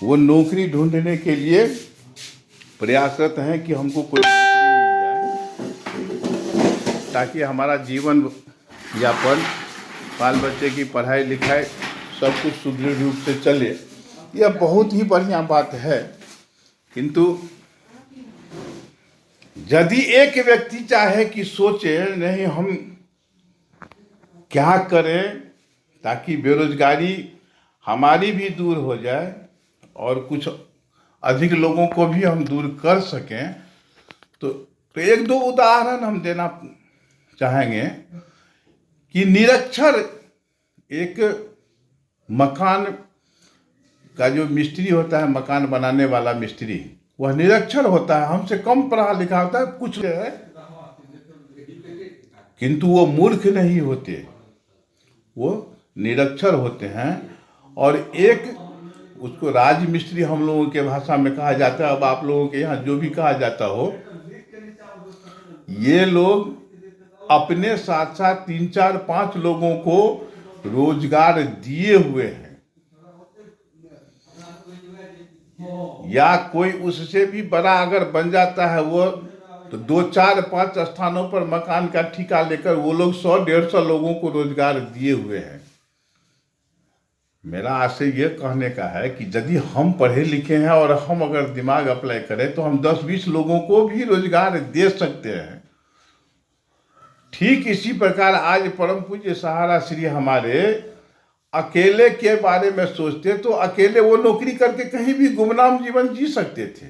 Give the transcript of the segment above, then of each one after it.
वो नौकरी ढूंढने के लिए प्रयासरत हैं कि हमको कोई नौकरी मिल जाए ताकि हमारा जीवन यापन, बाल बच्चे की पढ़ाई लिखाई सब कुछ सुदृढ़ रूप से चले। यह बहुत ही बढ़िया बात है, किंतु यदि एक व्यक्ति चाहे कि सोचे नहीं हम क्या करें ताकि बेरोजगारी हमारी भी दूर हो जाए और कुछ अधिक लोगों को भी हम दूर कर सकें, तो एक दो उदाहरण हम देना चाहेंगे कि निरक्षर एक मकान का जो मिस्त्री होता है, मकान बनाने वाला मिस्त्री, वह निरक्षर होता है, हमसे कम पढ़ा लिखा होता है, कुछ है, किंतु वो मूर्ख नहीं होते, वो निरक्षर होते हैं। और एक उसको राज मिस्त्री हम लोगों के भाषा में कहा जाता है, अब आप लोगों के यहाँ जो भी कहा जाता हो, ये लोग अपने साथ साथ 3 4 5 लोगों को रोजगार दिए हुए हैं, या कोई उससे भी बड़ा अगर बन जाता है वो, तो 2 4 5 स्थानों पर मकान का ठेका लेकर वो लोग 100 150 लोगों को रोजगार दिए हुए हैं। मेरा आशय ये कहने का है कि यदि हम पढ़े लिखे हैं और हम अगर दिमाग अप्लाई करें तो हम 10-20 लोगों को भी रोजगार दे सकते हैं। ठीक इसी प्रकार आज परम पूज्य सहारा श्री हमारे अकेले के बारे में सोचते तो अकेले वो नौकरी करके कहीं भी गुमनाम जीवन जी सकते थे,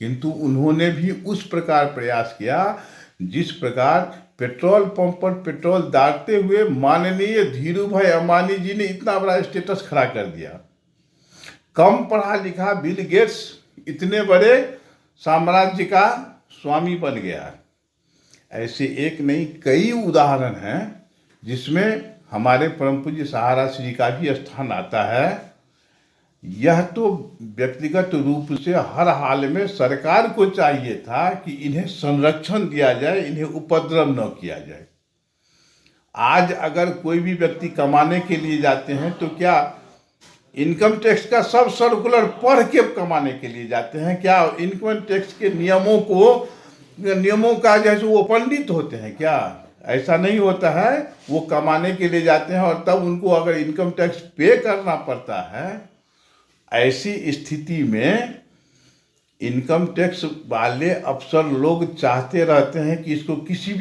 किंतु उन्होंने भी उस प्रकार प्रयास किया जिस प्रकार पेट्रोल पंप पर पेट्रोल डालते हुए माननीय धीरू भाई अंबानी जी ने इतना बड़ा स्टेटस खड़ा कर दिया। कम पढ़ा लिखा बिल गेट्स इतने बड़े साम्राज्य का स्वामी बन गया। ऐसे एक नहीं कई उदाहरण हैं जिसमें हमारे परम पूज्य सहारा श्री का भी स्थान आता है। यह तो व्यक्तिगत रूप से हर हाल में सरकार को चाहिए था कि इन्हें संरक्षण दिया जाए, इन्हें उपद्रव न किया जाए। आज अगर कोई भी व्यक्ति कमाने के लिए जाते हैं तो क्या इनकम टैक्स का सब सर्कुलर पढ़ के कमाने के लिए जाते हैं? क्या इनकम टैक्स के नियमों का जैसे वो पंडित होते हैं क्या? ऐसा नहीं होता है। वो कमाने के लिए जाते हैं और तब उनको अगर इनकम टैक्स पे करना पड़ता है। ऐसी स्थिति में इनकम टैक्स वाले अफसर लोग चाहते रहते हैं कि इसको किसी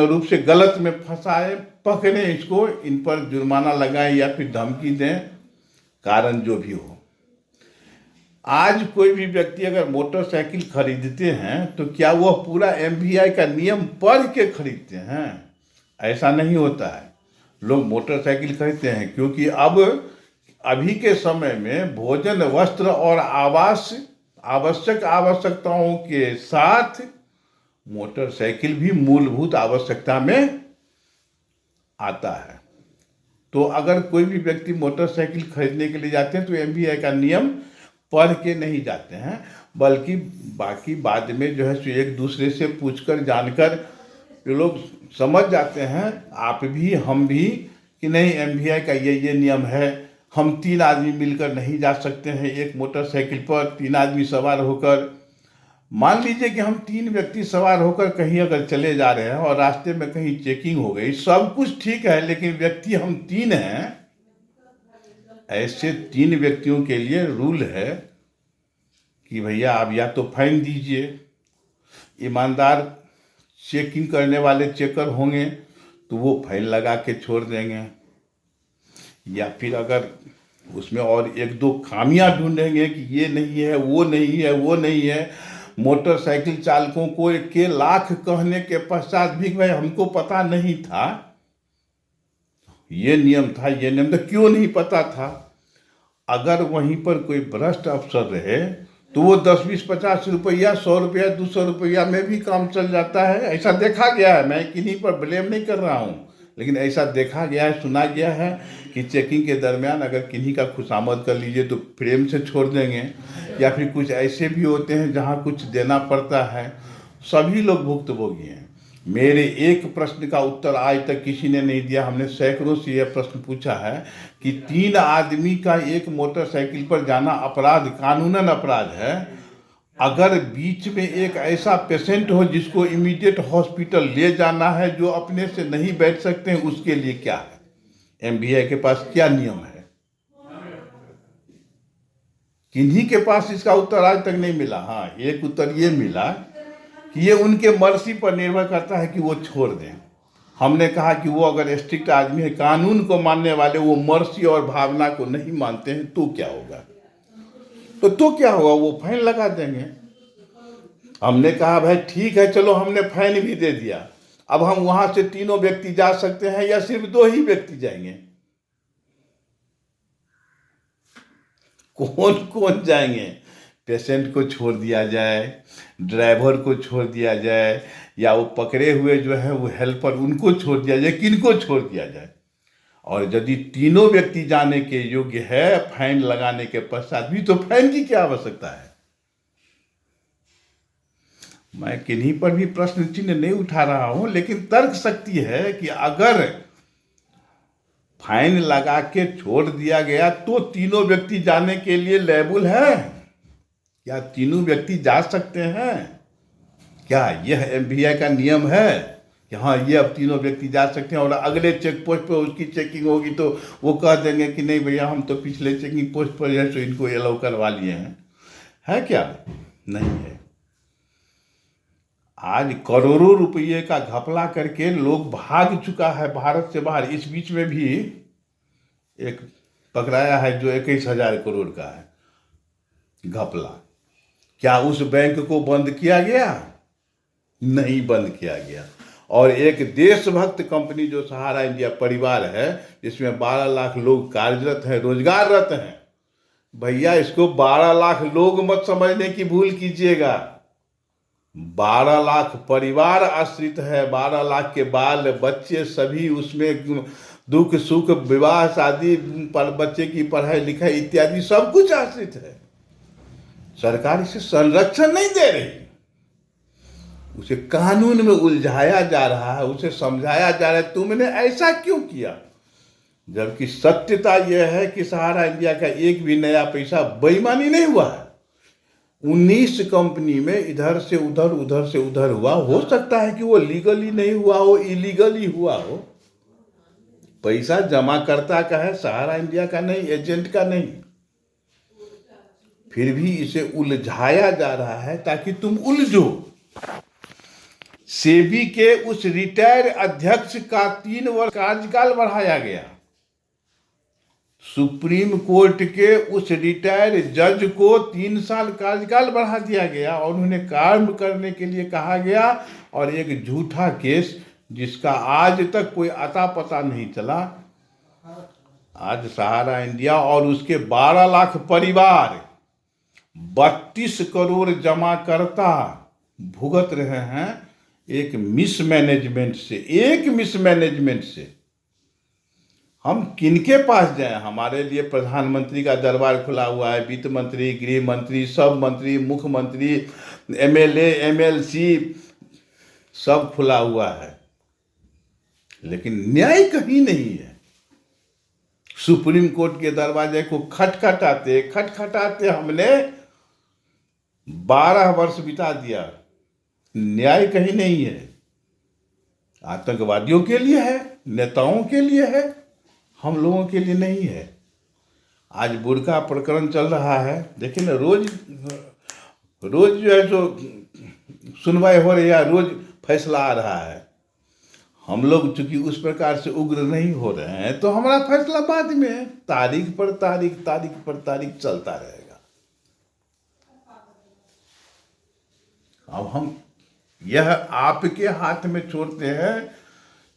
रूप से गलत में फंसाएं, पकड़ें इसको, इन पर जुर्माना लगाएं या फिर धमकी दें, कारण जो भी हो। आज कोई भी व्यक्ति अगर मोटरसाइकिल खरीदते हैं तो क्या वह पूरा MVI का नियम पढ़ के खरीदते हैं? ऐसा नहीं होता है। लोग मोटरसाइकिल खरीदते हैं क्योंकि अभी के समय में भोजन, वस्त्र और आवास आवश्यकताओं के साथ मोटरसाइकिल भी मूलभूत आवश्यकता में आता है। तो अगर कोई भी व्यक्ति मोटरसाइकिल खरीदने के लिए जाते हैं तो MVI का नियम पढ़ के नहीं जाते हैं, बल्कि बाकी बाद में जो है सो एक दूसरे से पूछकर जानकर ये लोग समझ जाते हैं, आप भी हम भी, कि नहीं MVI का ये नियम है, हम 3 आदमी मिलकर नहीं जा सकते हैं एक मोटरसाइकिल पर 3 आदमी सवार होकर। मान लीजिए कि हम 3 व्यक्ति सवार होकर कहीं अगर चले जा रहे हैं और रास्ते में कहीं चेकिंग हो गई, सब कुछ ठीक है, लेकिन व्यक्ति हम 3 हैं। ऐसे 3 व्यक्तियों के लिए रूल है कि भैया आप या तो फाइन दीजिए, ईमानदार चेकिंग करने वाले चेकर होंगे तो वो फाइन लगा के छोड़ देंगे, या फिर अगर उसमें और 1-2 खामियां ढूंढेंगे कि ये नहीं है, वो नहीं है, वो नहीं है। मोटरसाइकिल चालकों को के लाख कहने के पश्चात भी भाई हमको पता नहीं था, ये नियम था, ये नियम था, क्यों नहीं पता था? अगर वहीं पर कोई भ्रष्ट अफसर रहे तो वो 10 20 50 रुपया, 100 रुपया, 200 रुपया में भी काम चल जाता है। ऐसा देखा गया है। मैं किन्हीं पर ब्लेम नहीं कर रहा हूँ, लेकिन ऐसा देखा गया है, सुना गया है कि चेकिंग के दरमियान अगर किन्हीं का खुशामद कर लीजिए तो प्रेम से छोड़ देंगे, या फिर कुछ ऐसे भी होते हैं जहाँ कुछ देना पड़ता है। सभी लोग भुक्तभोगी हैं। मेरे एक प्रश्न का उत्तर आज तक किसी ने नहीं दिया। हमने सैकड़ों से यह प्रश्न पूछा है कि 3 आदमी का एक मोटरसाइकिल पर जाना अपराध, कानूनन अपराध है। अगर बीच में एक ऐसा पेशेंट हो जिसको इमीडिएट हॉस्पिटल ले जाना है, जो अपने से नहीं बैठ सकते हैं, उसके लिए क्या है? एमवीआई के पास क्या नियम है? किन्हीं के पास इसका उत्तर आज तक नहीं मिला। हाँ, एक उत्तर ये मिला कि ये उनके मर्जी पर निर्भर करता है कि वो छोड़ दें। हमने कहा कि वो अगर स्ट्रिक्ट आदमी है, कानून को मानने वाले, वो मर्जी और भावना को नहीं मानते हैं, तो क्या होगा? तो क्या होगा? वो फाइन लगा देंगे। हमने कहा भाई ठीक है, चलो हमने फाइन भी दे दिया, अब हम वहां से 3 व्यक्ति जा सकते हैं या सिर्फ 2 ही व्यक्ति जाएंगे? कौन कौन जाएंगे? पेशेंट को छोड़ दिया जाए, ड्राइवर को छोड़ दिया जाए, या वो पकड़े हुए जो है वो हेल्पर, उनको छोड़ दिया जाए, किनको छोड़ दिया जाए? और यदि 3 व्यक्ति जाने के योग्य है, फाइन लगाने के पश्चात भी, तो फाइन की क्या आवश्यकता है? मैं किन्हीं पर भी प्रश्न चिन्ह नहीं उठा रहा हूं, लेकिन तर्क शक्ति है कि अगर फाइन लगा के छोड़ दिया गया तो 3 व्यक्ति जाने के लिए लेबल है? क्या 3 व्यक्ति जा सकते हैं? क्या यह एमवीआई का नियम है कि हाँ, ये अब 3 व्यक्ति जा सकते हैं, और अगले चेक पोस्ट पर उसकी चेकिंग होगी तो वो कह देंगे कि नहीं भैया, हम तो पिछले चेकिंग पोस्ट पर है तो इनको अलाउ करवा लिए हैं? है क्या? नहीं है। आज करोड़ों रुपये का घपला करके लोग भाग चुका है भारत से बाहर। इस बीच में भी एक पकड़ाया है जो 21,000 करोड़ का है घपला। क्या उस बैंक को बंद किया गया? नहीं बंद किया गया। और एक देशभक्त कंपनी जो सहारा इंडिया परिवार है, जिसमें 12 लाख लोग कार्यरत हैं, रोजगाररत हैं, भैया इसको 12 लाख लोग मत समझने की भूल कीजिएगा। 12 लाख परिवार आश्रित है, 12 लाख के बाल बच्चे सभी उसमें, दुख सुख, विवाह शादी, पर बच्चे की पढ़ाई लिखाई इत्यादि सब कुछ आश्रित है। सरकार इसे संरक्षण नहीं दे रही, उसे कानून में उलझाया जा रहा है, उसे समझाया जा रहा है तुमने ऐसा क्यों किया, जबकि सत्यता यह है कि सहारा इंडिया का एक भी नया पैसा बेईमानी नहीं हुआ है। 19 कंपनी में इधर से उधर, उधर से उधर हुआ। हो सकता है कि वो लीगली नहीं हुआ हो, इलीगली हुआ हो। पैसा जमाकर्ता का है, सहारा इंडिया का नहीं, एजेंट का नहीं। फिर भी इसे उलझाया जा रहा है ताकि तुम उलझो। सेबी के उस रिटायर अध्यक्ष का 3 वर्ष कार्यकाल बढ़ाया गया। सुप्रीम कोर्ट के उस रिटायर जज को 3 साल कार्यकाल बढ़ा दिया गया और उन्हें काम करने के लिए कहा गया। और एक झूठा केस जिसका आज तक कोई अता पता नहीं चला, आज सहारा इंडिया और उसके 12 लाख परिवार 32 करोड़ जमाकर्ता भुगत रहे हैं एक मिसमैनेजमेंट से। हम किनके पास जाएं? हमारे लिए प्रधानमंत्री का दरबार खुला हुआ है, वित्त मंत्री, गृह मंत्री, सब मंत्री, मुख्यमंत्री, एमएलए, एमएलसी सब खुला हुआ है, लेकिन न्याय कहीं नहीं है। सुप्रीम कोर्ट के दरवाजे को खटखटाते हमने 12 वर्ष बिता दिया, न्याय कहीं नहीं है। आतंकवादियों के लिए है, नेताओं के लिए है, हम लोगों के लिए नहीं है। आज बुर्का प्रकरण चल रहा है, देखिए ना, रोज जो है जो सुनवाई हो रही है, रोज फैसला आ रहा है। हम लोग चूंकि उस प्रकार से उग्र नहीं हो रहे हैं, तो हमारा फैसला बाद में है। तारीख पर तारीख चलता रहेगा। अब हम यह आपके हाथ में छोड़ते हैं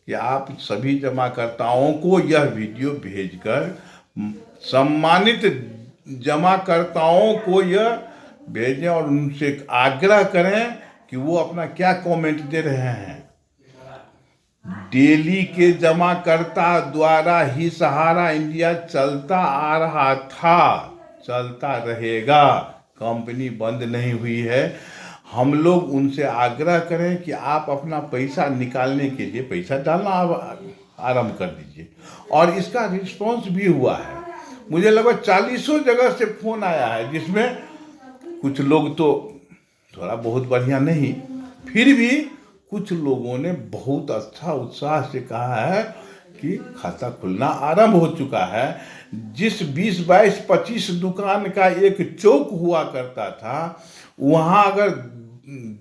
कि आप सभी जमाकर्ताओं को यह वीडियो भेजकर, सम्मानित जमाकर्ताओं को यह भेजें और उनसे आग्रह करें कि वो अपना क्या कमेंट दे रहे हैं। दिल्ली के जमाकर्ता द्वारा ही सहारा इंडिया चलता आ रहा था, चलता रहेगा। कंपनी बंद नहीं हुई है। हम लोग उनसे आग्रह करें कि आप अपना पैसा निकालने के लिए पैसा डालना आरंभ कर दीजिए। और इसका रिस्पॉन्स भी हुआ है। मुझे लगभग 40 जगह से फ़ोन आया है, जिसमें कुछ लोग तो थोड़ा बहुत बढ़िया नहीं, फिर भी कुछ लोगों ने बहुत अच्छा उत्साह से कहा है कि खाता खुलना आरंभ हो चुका है। जिस 20, 22, 25 दुकान का एक चौक हुआ करता था, वहाँ अगर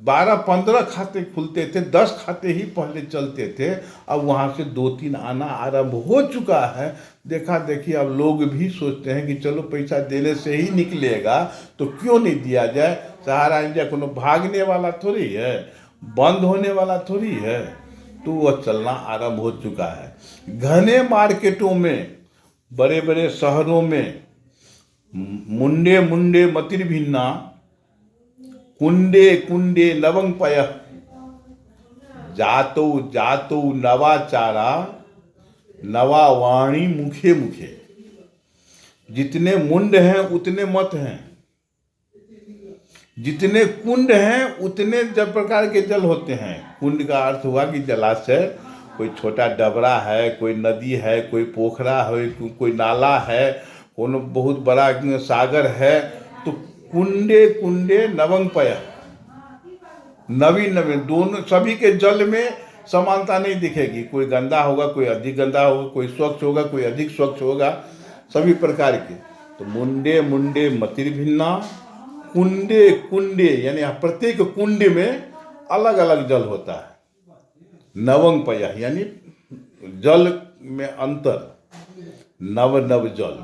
12-15 खाते खुलते थे, 10 खाते ही पहले चलते थे, अब वहाँ से 2-3 आना आरंभ हो चुका है। देखा देखी अब लोग भी सोचते हैं कि चलो पैसा देने से ही निकलेगा तो क्यों नहीं दिया जाए। सहारा इंडिया कोनो भागने वाला थोड़ी है, बंद होने वाला थोड़ी है, तो वह चलना आरंभ हो चुका है। घने मार्केटों में, बड़े बड़े शहरों में मुंडे मुंडे मतिर्भिन्ना कुंडे कुंडे लवंग पय जातो जातो नवाचारा नवा वाणी मुखे मुखे। जितने मुंड हैं उतने मत हैं, जितने कुंड हैं उतने जब प्रकार के जल होते हैं। कुंड का अर्थ हुआ कि जलाशय, कोई छोटा डबरा है, कोई नदी है, कोई पोखरा है, कोई नाला है, कोनो बहुत बड़ा सागर है। तो कुंडे कुंडे नवंगपय, नवीन नवीन, दोनों सभी के जल में समानता नहीं दिखेगी। कोई गंदा होगा, कोई अधिक गंदा होगा, कोई स्वच्छ होगा, कोई अधिक स्वच्छ होगा, सभी प्रकार के। तो मुंडे मुंडे मतिर्भिन्ना कुंडे कुंडे, यानी प्रत्येक कुंड में अलग अलग जल होता है। नवंगपय यानी जल में अंतर, नव नव जल,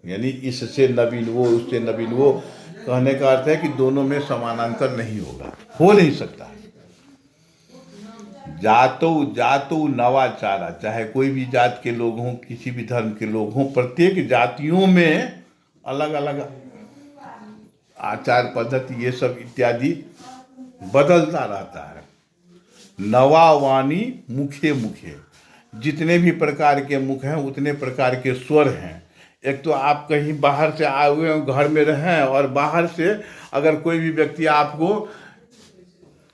यानी इससे नवीन वो, उससे नवीन वो। कहने का अर्थ है कि दोनों में समानांतर नहीं होगा, हो नहीं सकता। जातो जातो नवाचारा, चाहे कोई भी जात के लोग हों, किसी भी धर्म के लोग हों, प्रत्येक जातियों में अलग अलग आचार पद्धति ये सब इत्यादि बदलता रहता है। नवा वाणी मुखे मुखे, जितने भी प्रकार के मुख हैं उतने प्रकार के स्वर हैं। एक तो आप कहीं बाहर से आए हुए हैं, घर में रहें, और बाहर से अगर कोई भी व्यक्ति आपको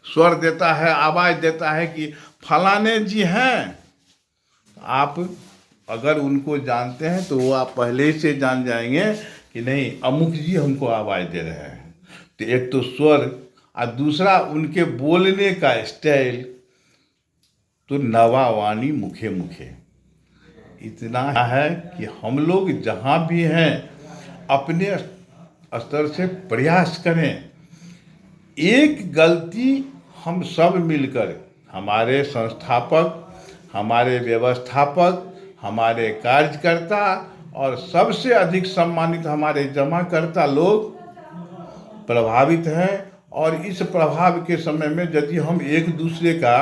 स्वर देता है, आवाज़ देता है कि फलाने जी हैं, आप अगर उनको जानते हैं तो वो आप पहले से जान जाएंगे कि नहीं, अमुक जी हमको आवाज़ दे रहे हैं। तो एक तो स्वर, और दूसरा उनके बोलने का स्टाइल। तो नवा वाणी मुखे मुखे, इतना है कि हम लोग जहाँ भी हैं अपने स्तर से प्रयास करें। एक गलती हम सब मिलकर, हमारे संस्थापक, हमारे व्यवस्थापक, हमारे कार्यकर्ता और सबसे अधिक सम्मानित हमारे जमाकर्ता लोग प्रभावित हैं। और इस प्रभाव के समय में यदि हम एक दूसरे का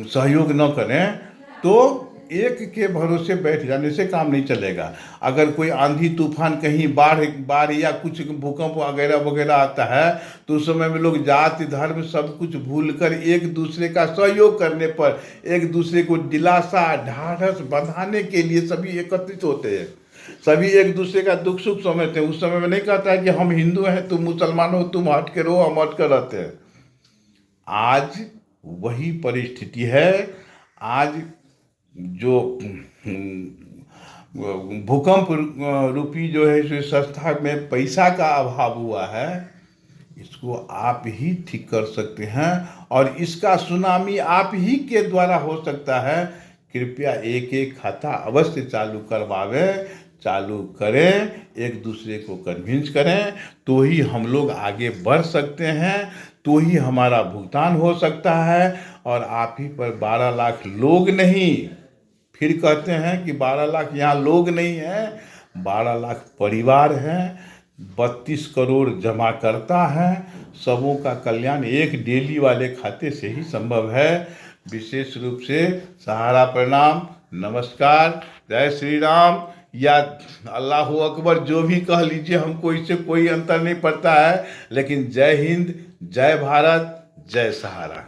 सहयोग न करें तो एक के भरोसे बैठ जाने से काम नहीं चलेगा। अगर कोई आंधी तूफान, कहीं बाढ़ या कुछ भूकंप वगैरह वगैरह आता है, तो उस समय में लोग जाति धर्म सब कुछ भूलकर एक दूसरे का सहयोग करने पर, एक दूसरे को दिलासा ढाढ़स बंधाने के लिए सभी एकत्रित होते हैं। सभी एक दूसरे का दुख सुख समझते हैं। उस समय में नहीं कहता है कि हम हिंदू हैं, तुम मुसलमान हो, तुम हट के रहो, हम हट कर रहते हैं। आज वही परिस्थिति है। आज जो भूकंप रूपी जो है इस संस्था में पैसा का अभाव हुआ है, इसको आप ही ठीक कर सकते हैं, और इसका सुनामी आप ही के द्वारा हो सकता है। कृपया एक एक खाता अवश्य चालू करवावें, चालू करें, एक दूसरे को कन्विंस करें, तो ही हम लोग आगे बढ़ सकते हैं, तो ही हमारा भुगतान हो सकता है। और आप ही पर 12 लाख लोग नहीं, फिर कहते हैं कि 12 लाख यहाँ लोग नहीं हैं, 12 लाख परिवार हैं, 32 करोड़ जमाकर्ता हैं। सबों का कल्याण एक डेली वाले खाते से ही संभव है। विशेष रूप से सहारा प्रणाम, नमस्कार, जय श्री राम या अल्लाह अकबर, जो भी कह लीजिए, हमको इससे कोई अंतर नहीं पड़ता है। लेकिन जय हिंद, जय भारत, जय सहारा।